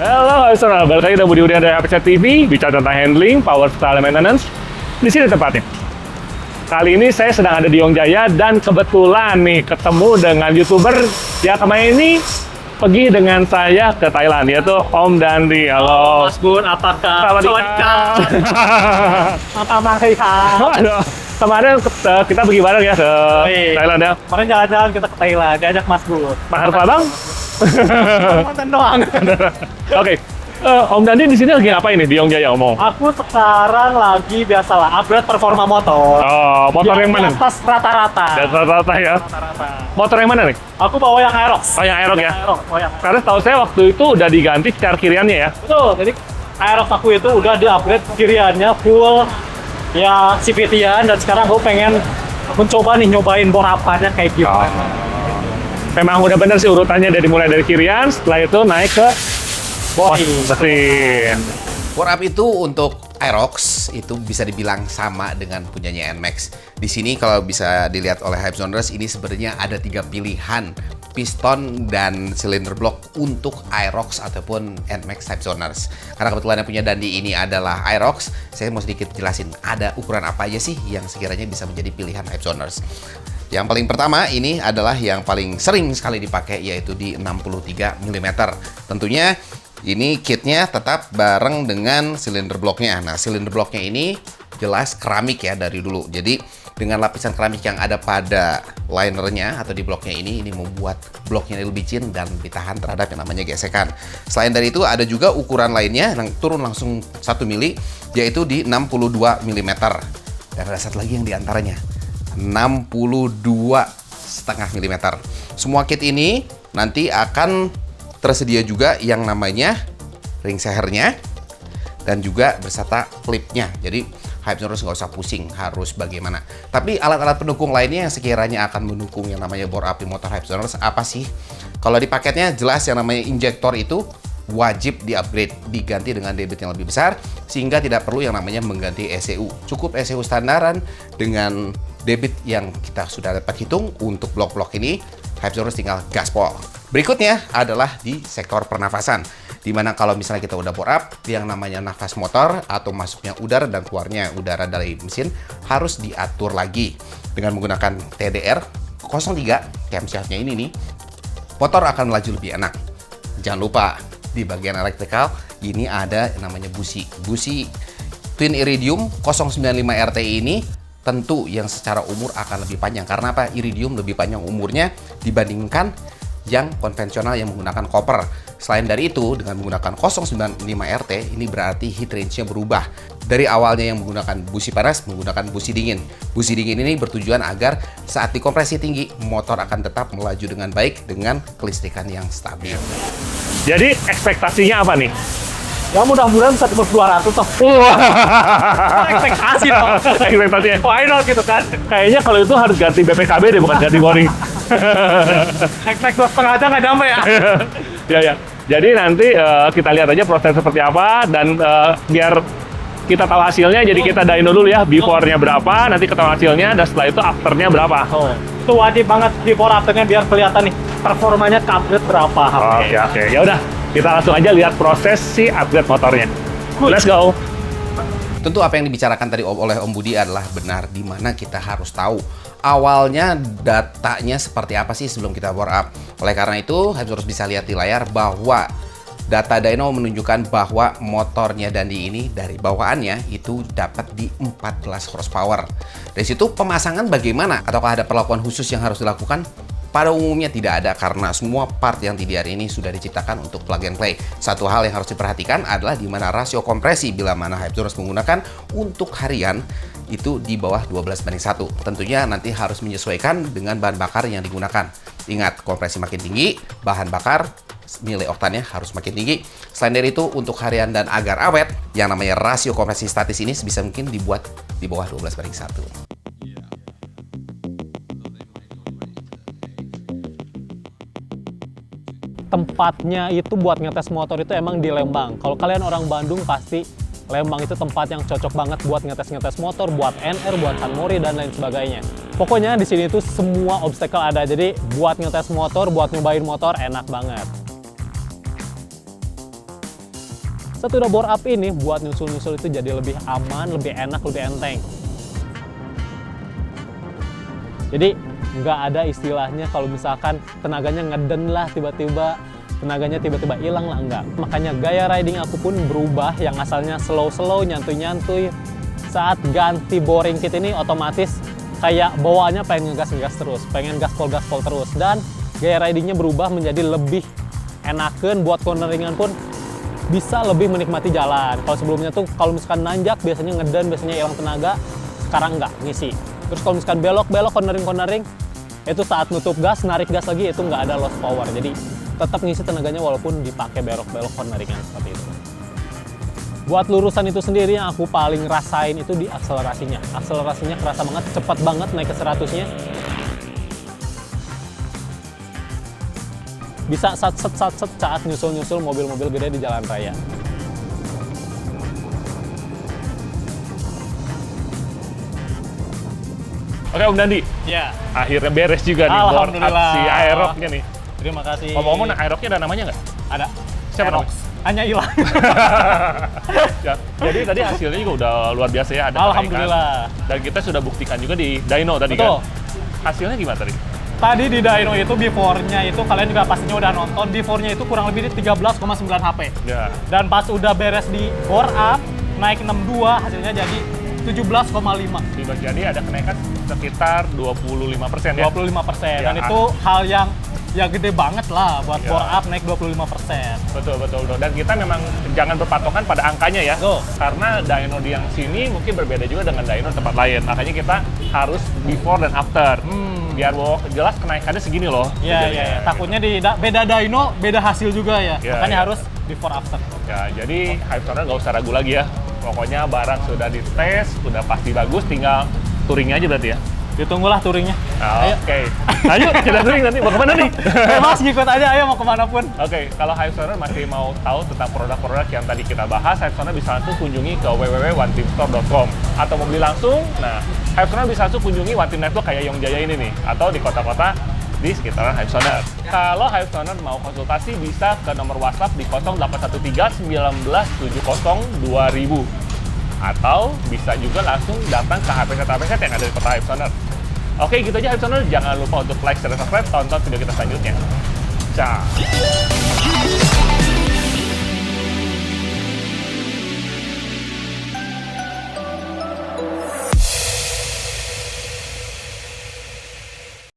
Halo, saudara. Balik lagi dengan Budi Udian dari APC TV, bicara tentang handling, power style, maintenance. Di sini tempatnya. Kali ini saya sedang ada di Yongjaya dan kebetulan nih ketemu dengan YouTuber yang kemarin ini pergi dengan saya ke Thailand, yaitu Om Dandi. Halo. Mas Bun, apakah? Sawadika. Apa makanya? Aduh, kemarin kita pergi bareng ya ke Thailand ya. Kemarin jalan-jalan kita ke Thailand, diajak Mas Bun. Makan apa bang? Konten doang. Oke. Om Dandi di sini lagi ngapain nih di Yongjaya Om? Aku sekarang lagi biasalah upgrade performa motor. Oh, motor yang mana? Di atas rata-rata. Rata-rata ya. Rata-rata. Motor yang mana nih? Aku bawa yang Aerox. Oh, yang Aerox ya. Bawa yang Aerox. Karena tahu saya waktu itu udah diganti secara kiriannya ya. Betul. Jadi Aerox aku itu udah di-upgrade kiriannya full ya CVT-an, dan sekarang aku pengen mencoba nih nyobain borapannya kayak gimana. Memang udah bener sih urutannya mulai dari kirian, setelah itu naik ke mesin. Bore up itu untuk Aerox itu bisa dibilang sama dengan punyanya NMAX. Di sini kalau bisa dilihat oleh Hypezoners, ini sebenarnya ada 3 pilihan piston dan silinder block untuk Aerox ataupun NMAX Hypezoners. Karena kebetulan yang punya Dandi ini adalah Aerox, saya mau sedikit jelasin ada ukuran apa aja sih yang sekiranya bisa menjadi pilihan Hypezoners. Yang paling pertama ini adalah yang paling sering sekali dipakai, yaitu di 63 mm. Tentunya ini kitnya tetap bareng dengan silinder blocknya. Nah, silinder blocknya ini jelas keramik ya dari dulu. Jadi dengan lapisan keramik yang ada pada linernya atau di bloknya ini membuat bloknya lebih licin dan lebih tahan terhadap yang namanya gesekan. Selain dari itu ada juga ukuran lainnya yang turun langsung 1 mili, yaitu di 62 mm. Dan ada satu lagi yang diantaranya 62,5 mm. Semua kit ini nanti akan tersedia juga yang namanya ring sehernya dan juga berserta clipnya. Jadi Hypezoners nggak usah pusing harus bagaimana. Tapi alat-alat pendukung lainnya yang sekiranya akan mendukung yang namanya bore up di motor Hypezoners apa sih? Kalau di paketnya jelas yang namanya injektor itu wajib di-upgrade, diganti dengan debit yang lebih besar sehingga tidak perlu yang namanya mengganti ECU. Cukup ECU standaran dengan debit yang kita sudah dapat hitung. Untuk blok-blok ini Hypezoners tinggal gaspol. Berikutnya adalah di sektor pernafasan, dimana kalau misalnya kita udah bore up, yang namanya nafas motor atau masuknya udara dan keluarnya udara dari mesin harus diatur lagi dengan menggunakan TDR 03 camshaftnya ini nih, motor akan melaju lebih enak. Jangan lupa di bagian elektrikal ini ada yang namanya busi Twin Iridium 095 RTI ini. Tentu yang secara umur akan lebih panjang. Karena apa? Iridium lebih panjang umurnya dibandingkan yang konvensional yang menggunakan copper. Selain dari itu, dengan menggunakan 095 RT, ini berarti heat range-nya berubah. Dari awalnya yang menggunakan busi panas, menggunakan busi dingin. Busi dingin ini bertujuan agar saat dikompresi tinggi, motor akan tetap melaju dengan baik dengan kelistrikan yang stabil. Jadi ekspektasinya apa nih? Ya mudah-mudahan bisa tembus 200 toh. Ekspektasi toh. Ekspektasinya. Why not gitu kan? Kayaknya kalau itu harus ganti BPKB deh, bukan ganti boring. Naik 2,5 aja nggak nyampe ya? Ya. Jadi nanti kita lihat aja proses seperti apa, dan biar kita tahu hasilnya, jadi kita dyno dulu ya, before-nya berapa, nanti ketahuan hasilnya, dan setelah itu after-nya berapa. Itu wajib banget di bore up-nya biar kelihatan nih performanya upgrade berapa. Oke. Ya udah, kita langsung aja lihat proses si upgrade motornya. Let's go. Tentu apa yang dibicarakan tadi oleh Om Budi adalah benar, di mana kita harus tahu awalnya datanya seperti apa sih sebelum kita bore up. Oleh karena itu, harus bisa lihat di layar bahwa data dyno menunjukkan bahwa motornya Dandi ini dari bawaannya itu dapat di 14 horsepower. Dari situ pemasangan bagaimana? Ataukah ada perlakuan khusus yang harus dilakukan? Pada umumnya tidak ada, karena semua part yang TDR ini sudah diciptakan untuk plug and play. Satu hal yang harus diperhatikan adalah di mana rasio kompresi bila mana Hypezoners menggunakan untuk harian itu di bawah 12:1. Tentunya nanti harus menyesuaikan dengan bahan bakar yang digunakan. Ingat, kompresi makin tinggi, bahan bakar nilai oktannya harus makin tinggi. Selain dari itu, untuk harian dan agar awet, yang namanya rasio kompresi statis ini sebisa mungkin dibuat di bawah 12:1. Tempatnya itu buat ngetes motor itu emang di Lembang. Kalau kalian orang Bandung pasti Lembang itu tempat yang cocok banget buat ngetes motor, buat NR, buat San Mori dan lain sebagainya. Pokoknya di sini tuh semua obstacle ada. Jadi buat ngetes motor, buat nyobain motor enak banget. Setelah bore up ini buat nyusul-nyusul itu jadi lebih aman, lebih enak, lebih enteng. Jadi nggak ada istilahnya kalau misalkan tenaganya ngeden lah tiba-tiba, tenaganya tiba-tiba hilang lah, enggak. Makanya gaya riding aku pun berubah, yang asalnya slow-slow, nyantuy-nyantuy. Saat ganti boring kit ini otomatis kayak bawaannya pengen ngegas-ngegas terus, pengen gaspol-gaspol terus. Dan gaya ridingnya berubah menjadi lebih enakan, buat corneringan pun bisa lebih menikmati jalan. Kalau sebelumnya tuh kalau misalkan nanjak biasanya ngeden, biasanya hilang tenaga, sekarang nggak, ngisi. Terus kalau misalkan belok-belok, cornering-cornering, itu saat nutup gas, narik gas lagi, itu nggak ada loss power. Jadi tetap ngisi tenaganya walaupun dipakai belok-belok corneringan seperti itu. Buat lurusan itu sendiri yang aku paling rasain itu di akselerasinya. Akselerasinya kerasa banget, cepat banget naik ke 100-nya. Bisa sat-set saat nyusul-nyusul mobil-mobil gede di jalan raya. Oke Om Dandi, Ya, akhirnya beres juga nih bore up alhamdulillah. si Aerox-nya nih. Terima kasih. Ngomong-ngomong, Aerox-nya ada namanya nggak? Ada. Siapa Aerox. Hanya hilang. Ya, jadi tadi hasilnya juga udah luar biasa ya, ada Alhamdulillah. kenaikan. Dan kita sudah buktikan juga di dyno tadi Betul. kan. Hasilnya gimana tadi? Tadi di dyno itu before-nya itu kalian juga pastinya udah nonton, before-nya itu kurang lebih di 13,9 HP. Ya, Dan pas udah beres di bore up, naik 62, hasilnya jadi 17,5. jadi ada kenaikan sekitar 25% ya. 25%. Ya, Dan itu hal yang ya gede banget lah buat Ya. bore up naik 25%. Betul. Dan kita memang jangan berpatokan pada angkanya ya. Betul. Karena dyno di yang sini mungkin berbeda juga dengan dyno tempat lain. Makanya kita harus before dan after. Biar jelas kenaikannya segini loh. Iya. Takutnya di beda dyno, beda hasil juga ya. Ya, Makanya ya. harus before after. Ya, jadi Hypesonar nggak usah ragu lagi ya. Pokoknya barang sudah dites, udah pasti bagus, tinggal touringnya aja berarti ya. Ditunggulah touringnya. Ayo. Oke. Ayo kita touring nanti. Mau kemana nih? Bebas ngikut aja, ayo mau kemana pun. Oke, kalau Hypesonar masih mau tahu tentang produk-produk yang tadi kita bahas, Hypesonar bisa langsung kunjungi ke www.oneteamstore.com atau mau beli langsung. Nah, Hypesonar bisa langsung kunjungi One Team Network kayak Yong Jaya ini nih, atau di kota-kota di sekitaran Hypesonar. Kalau Hypesonar mau konsultasi bisa ke nomor WhatsApp di 0813 1970 2000 atau bisa juga langsung datang ke HPZ yang ada di kota Hypesonar. Oke, gitu aja Hypesonar. Jangan lupa untuk like, share, dan subscribe. Tonton video kita selanjutnya. Ciao.